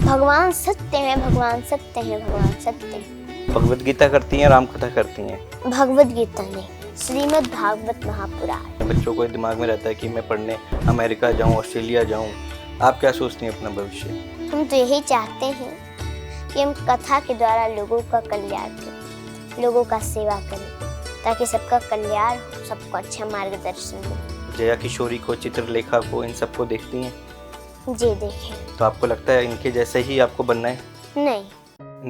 भगवान सत्य है, भगवान सत्य है, भगवान सत्य है। भगवत गीता करती हैं, राम कथा करती हैं? भगवत गीता नहीं, श्रीमद् भागवत महापुराण। बच्चों को दिमाग में रहता है कि मैं पढ़ने अमेरिका जाऊं, ऑस्ट्रेलिया जाऊं। आप क्या सोचती हैं अपना भविष्य? हम तो यही चाहते हैं कि हम कथा के द्वारा लोगों का कल्याण करें, लोगों का सेवा करें, ताकि सबका कल्याण हो, सबको अच्छा मार्गदर्शन मिले। जया किशोरी को, चित्रलेखा को, इन सबको देखती हैं? जी देखें। तो आपको लगता है इनके जैसे ही आपको बनना है? नहीं।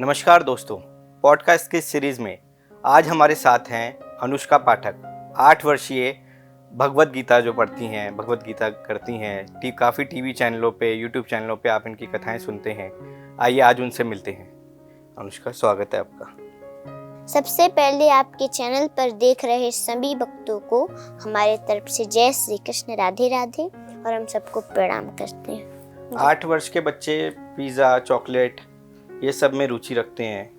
नमस्कार दोस्तों, पॉडकास्ट की सीरीज में आज हमारे साथ हैं अनुष्का पाठक। 8 वर्षीय भगवत गीता जो पढ़ती हैं, भगवत गीता करती हैं। काफ़ी टीवी चैनलों पे, यूट्यूब चैनलों पे आप इनकी कथाएं सुनते हैं। आइए आज उनसे मिलते हैं। अनुष्का, स्वागत है आपका। सबसे पहले आपके चैनल पर देख रहे सभी भक्तों को हमारे तरफ से जय श्री कृष्ण, राधे राधे, और हम सबको प्रणाम करते हैं। 8 वर्ष के बच्चे पिज़्ज़ा, चॉकलेट ये सब में रुचि रखते हैं।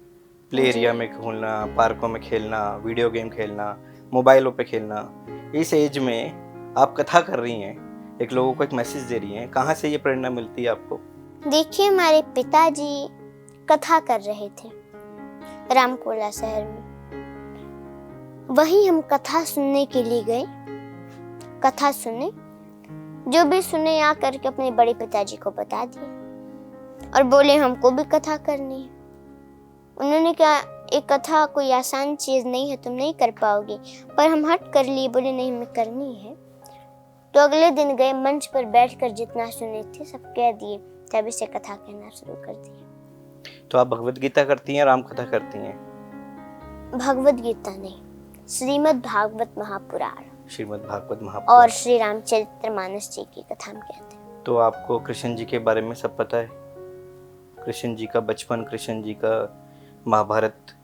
प्ले एरिया में घूमना, पार्कों में खेलना, वीडियो गेम खेलना, मोबाइलों पे खेलना। इस एज में आप कथा कर रही हैं, एक लोगों को एक मैसेज दे रही हैं। कहाँ से ये प्रेरणा मिलती है आपको? देखिए, हमारे पिताजी कथा कर रहे थे रामकोला शहर में। वहीं हम कथा सुनने के लिए गए, कथा सुने, जो भी सुने आ करके अपने बड़े पिताजी को बता दिए और बोले हमको भी कथा करनी है। उन्होंने कहा एक कथा कोई आसान चीज नहीं है, तुम नहीं कर पाओगे, पर हम हट कर लिए, बोले नहीं हमें करनी है। तो अगले दिन गए, मंच पर बैठकर जितना सुने थे सब कह दिए, तभी से कथा कहना शुरू कर दिया। तो आप भगवत गीता करती हैं, राम कथा करती हैं? भगवत गीता नहीं, श्रीमद् भागवत महापुराण श्रीमद् भागवत महापुराण और श्री रामचरितमानस जी की कथा हम कहते हैं। तो आपको कृष्ण जी के बारे में सब पता है? कृष्ण जी का बचपन, कृष्ण जी का महाभारत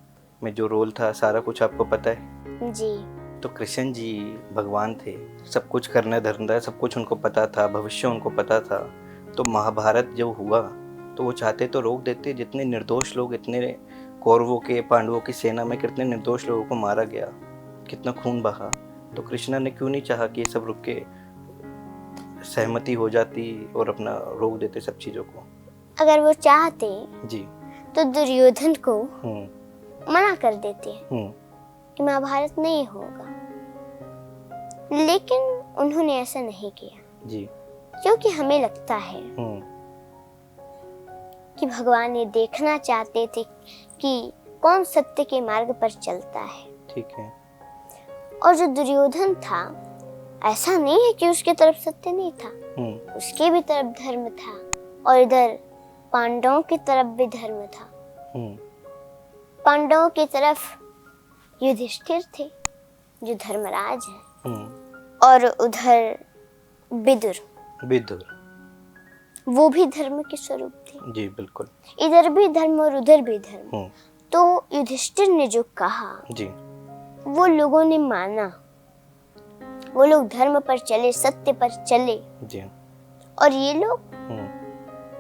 में जो रोल था, सारा कुछ आपको पता है? जी। तो कृष्ण जी भगवान थे, सब कुछ करना धरना, सब कुछ उनको पता था, भविष्य उनको पता था। तो महाभारत जब हुआ तो वो चाहते तो रोक देते। जितने निर्दोष लोग, इतने कौरवों के, पांडवों की सेना में कितने निर्दोष लोगों को मारा गया, कितना खून बहा। तो कृष्ण ने क्यों नहीं चाहा कि ये सब रुक के सहमति हो जाती और अपना रोक देते सब चीज़ों को? अगर वो चाहते जी तो दुर्योधन को मना कर देते कि महाभारत नहीं होगा, लेकिन उन्होंने ऐसा नहीं किया जी, क्योंकि हमें लगता है कि भगवान ये देखना चाहते थे कि कौन सत्य के मार्ग पर चलता है। ठीक है। और जो दुर्योधन था, ऐसा नहीं है कि उसके तरफ सत्य नहीं था, उसके भी तरफ धर्म था, और इधर पांडवों की तरफ भी धर्म था। पांडवों की तरफ युधिष्ठिर थे जो धर्मराज है, और उधर विदुर वो भी धर्म के स्वरूप थे। जी बिल्कुल। इधर भी धर्म और उधर भी धर्म। तो युधिष्ठिर ने जो कहा जी, वो लोगों ने माना, वो लोग धर्म पर चले, सत्य पर चले जी। और ये लोग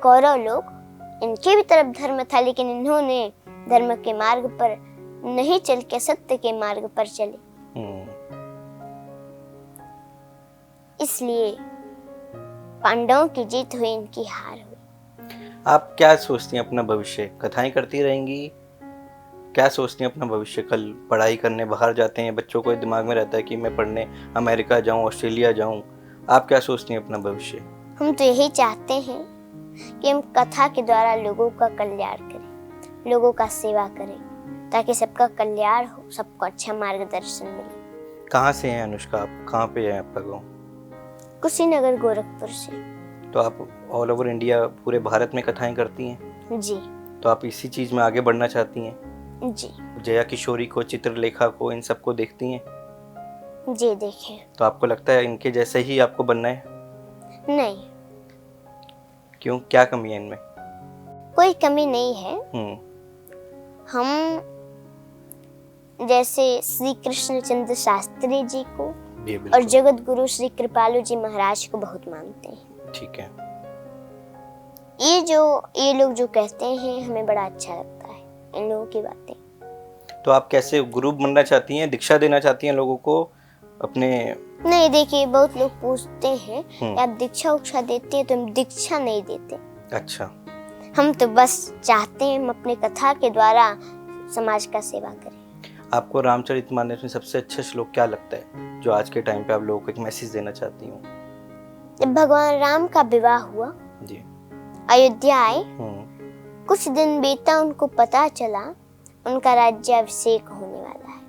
कौरव लोग, इनके भी तरफ धर्म था, लेकिन इन्होंने धर्म के मार्ग पर नहीं चल के सत्य के मार्ग पर चले। इसलिए पांडवों की जीत हुई, इनकी हार हुई। आप क्या सोचती हैं अपना भविष्य? कथाएं करती रहेंगी? क्या सोचती हैं अपना भविष्य? कल पढ़ाई करने बाहर जाते हैं, बच्चों को दिमाग में रहता है कि मैं पढ़ने अमेरिका जाऊं, ऑस्ट्रेलिया जाऊं। आप क्या सोचती हैं अपना भविष्य? हम तो यही चाहते हैं कि हम कथा के द्वारा लोगों का कल्याण करें, लोगों का सेवा करें, ताकि सबका कल्याण हो, सबको अच्छा मार्गदर्शन मिले। कहाँ से हैं अनुष्का आप? कहाँ पे है आपका गाँव? कुशीनगर, गोरखपुर से। तो आप ऑल ओवर इंडिया, पूरे भारत में कथाएं करती हैं? जी। तो आप इसी चीज़ में आगे बढ़ना चाहती हैं? जी। जया किशोरी को, चित्रलेखा को, इन सबको देखती हैं? जी देखें। तो आपको लगता है इनके जैसे ही आपको बनना है? नहीं। क्यों, क्या कमी है इनमें? कोई कमी नहीं है। हम जैसे श्री कृष्णचंद्र शास्त्री जी को और जगत गुरु श्री कृपालु जी महाराज को बहुत मानते हैं। ठीक है। ये लोग जो कहते हैं, हमें बड़ा अच्छा लगता है इन लोगों की बातें। तो आप कैसे गुरु बनना चाहती हैं, दीक्षा देना चाहती हैं लोगों को अपने? नहीं, देखिए बहुत लोग पूछते हैं आप दीक्षा उक्षा देते हैं, तो हम दीक्षा नहीं देते। अच्छा। हम तो बस चाहते हैं हम अपनी कथा के द्वारा समाज का सेवा करें। आपको रामचरितमानस में सबसे अच्छा श्लोक क्या लगता है जो आज के टाइम पे आप लोगों को एक मैसेज देना चाहती हूँ? जब भगवान राम का विवाह हुआ, जी। अयोध्या आए, कुछ दिन बीता, उनको पता चला उनका राज्याभिषेक होने वाला है,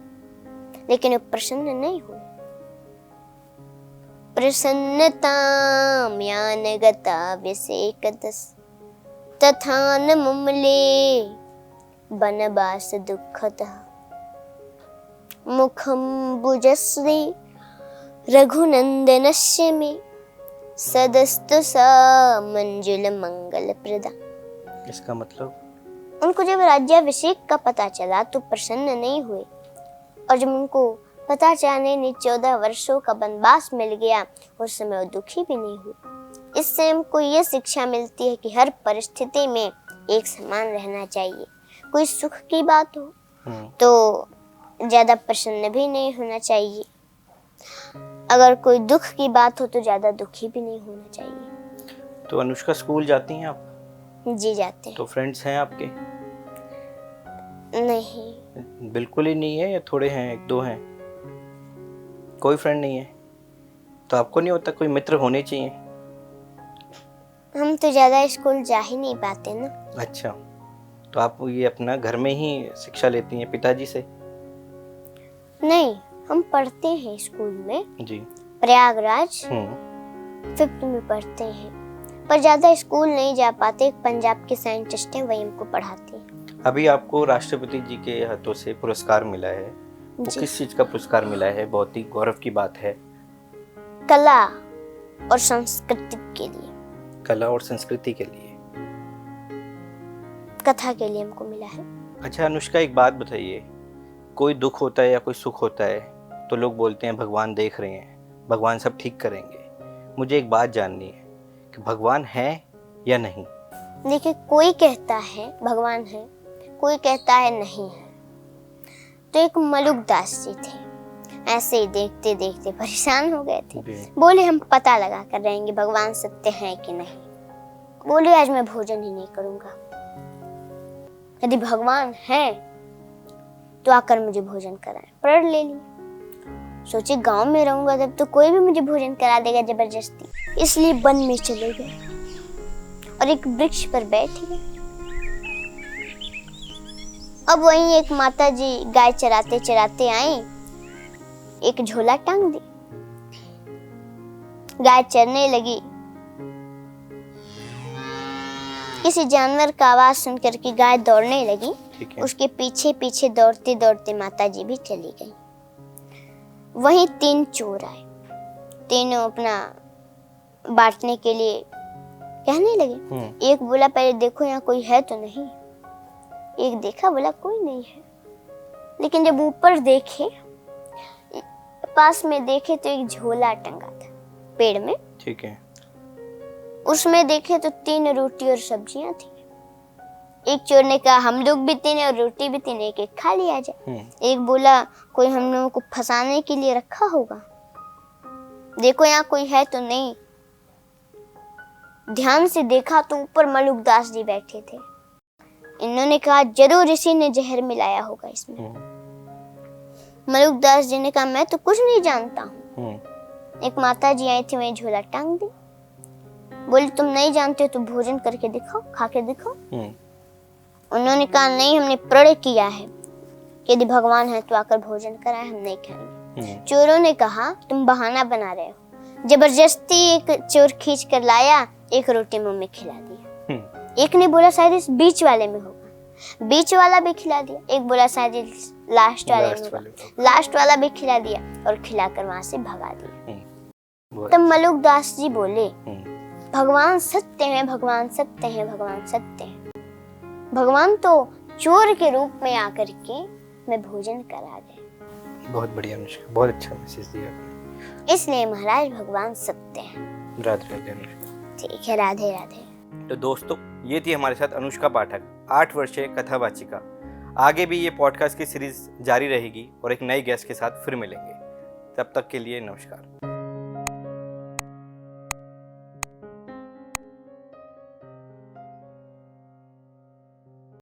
लेकिन वो प्रसन्न नहीं हुए। प्रसन्नतां यान गताभिषेकतस् तथा न मुमले बनवास दुःखतः मुखं भुजश्री रघुनंदनस्य मे सदस्तु सा मंजुल मंगल प्रदा। इसका मतलब उनको जब राज्याभिषेक का पता चला तो प्रसन्न नहीं हुए, और जब उनको पता चला नहीं 14 वर्षों का वनवास मिल गया, उस समय वो दुखी भी नहीं हुए। इससे हमको ये शिक्षा मिलती है कि हर परिस्थिति में एक समान रहना चाहिए। कोई सुख की बात हो तो ज्यादा प्रसन्न भी नहीं होना चाहिए, अगर कोई दुख की बात हो तो ज्यादा दुखी भी नहीं होना चाहिए। तो अनुष्का, स्कूल जाती हैं आप? जी जाते हैं। तो फ्रेंड्स हैं आपके? नहीं, बिल्कुल ही नहीं है या थोड़े हैं, एक दो हैं? कोई फ्रेंड नहीं है? तो आपको नहीं होता कोई मित्र होने चाहिए? हम तो ज्यादा स्कूल जा ही नहीं पाते ना। अच्छा, तो आप ये अपना घर में ही शिक्षा लेती हैं पिताजी से? नहीं, हम पढ़ते हैं स्कूल में जी। प्रयागराज 5th में पढ़ते हैं, पर ज्यादा स्कूल नहीं जा पाते। एक पंजाब के साइंटिस्ट हैं, वही हमको पढ़ाते हैं। अभी आपको राष्ट्रपति जी के हाथों से पुरस्कार मिला है, वो किस चीज का पुरस्कार मिला है? बहुत ही गौरव की बात है। कला और संस्कृति के लिए। कला और संस्कृति के लिए, कथा के लिए हमको मिला है। अच्छा अनुष्का, एक बात बताइए, कोई दुख होता है या कोई सुख होता है तो लोग बोलते हैं भगवान देख रहे हैं, भगवान सब ठीक करेंगे। मुझे एक बात जाननी है कि भगवान है या नहीं? देखिए, कोई कहता है भगवान है, कोई कहता है नहीं है। तो एक मलुकदास जी थे, ऐसे ही देखते देखते परेशान हो गए थे। बोले हम पता लगा कर रहेंगे भगवान सत्य है कि नहीं। बोले आज मैं भोजन ही नहीं करूंगा, यदि भगवान है तो आकर मुझे भोजन कराए। प्रण ले ली, सोचे गांव में रहूंगा तब तो कोई भी मुझे भोजन करा देगा जबरदस्ती, इसलिए वन में चले गए और एक वृक्ष पर बैठ गए। अब वहीं एक माता जी गाय चराते चराते आई, एक झोला टांग दी, गाय चरने लगी। किसी जानवर का आवाज सुनकर के गाय दौड़ने लगी, उसके पीछे पीछे दौड़ते दौड़ते माता जी भी चली गई। वहीं 3 चोर आए, तीनों अपना बांटने के लिए कहने लगे। एक बोला पहले देखो यहाँ कोई है तो नहीं, एक देखा बोला कोई नहीं है, लेकिन जब ऊपर देखे, पास में देखे तो एक झोला टंगा था पेड़ में। ठीक है। उसमें देखे तो 3 रोटी और सब्जियां थी। एक चोर ने कहा हम लोग भी 3 और रोटी भी 3, एक एक खा लिया जाए। एक बोला कोई हम लोगों को फंसाने के लिए रखा होगा, देखो यहाँ कोई है तो नहीं। ध्यान से देखा तो ऊपर मलुकदास जी बैठे थे। इन्होंने कहा जरूर इसी ने जहर मिलाया होगा इसमें। मलुकदास जी ने कहा मैं तो कुछ नहीं जानता हूँ। एक माता जी आई थी, वही झोला टांग दी, बोले तुम नहीं जानते तो भोजन करके दिखाओ, खा के दिखाओ। उन्होंने कहा नहीं, हमने प्रण किया है कि यदि भगवान है तो आकर भोजन कराए, हम नहीं खाएंगे। चोरों ने कहा तुम बहाना बना रहे हो। जबरदस्ती एक चोर खींच कर लाया, एक रोटी मुंह में खिला दिया। एक ने बोला शायद इस बीच वाले में होगा, बीच वाला भी खिला दिया। एक बोला शायद इस लास्ट वाले में होगा, लास्ट वाला भी खिला दिया और खिलाकर वहां से भगा दिया। तब मलुकदास जी बोले भगवान सत्य है, भगवान सत्य है, भगवान सत्य है। भगवान तो चोर के रूप में आकर के मैं भोजन करा गए। बहुत बढ़िया अनुष्का, बहुत अच्छा मैसेज दिया आपने। इसलिए महाराज भगवान सत्य है। राधे राधे अनुष्का। ठीक है, राधे राधे। तो दोस्तों, ये थी हमारे साथ अनुष्का पाठक, 8 वर्षीय कथावाचिका। आगे भी ये पॉडकास्ट की सीरीज जारी रहेगी और एक नए गेस्ट के साथ फिर मिलेंगे। तब तक के लिए नमस्कार।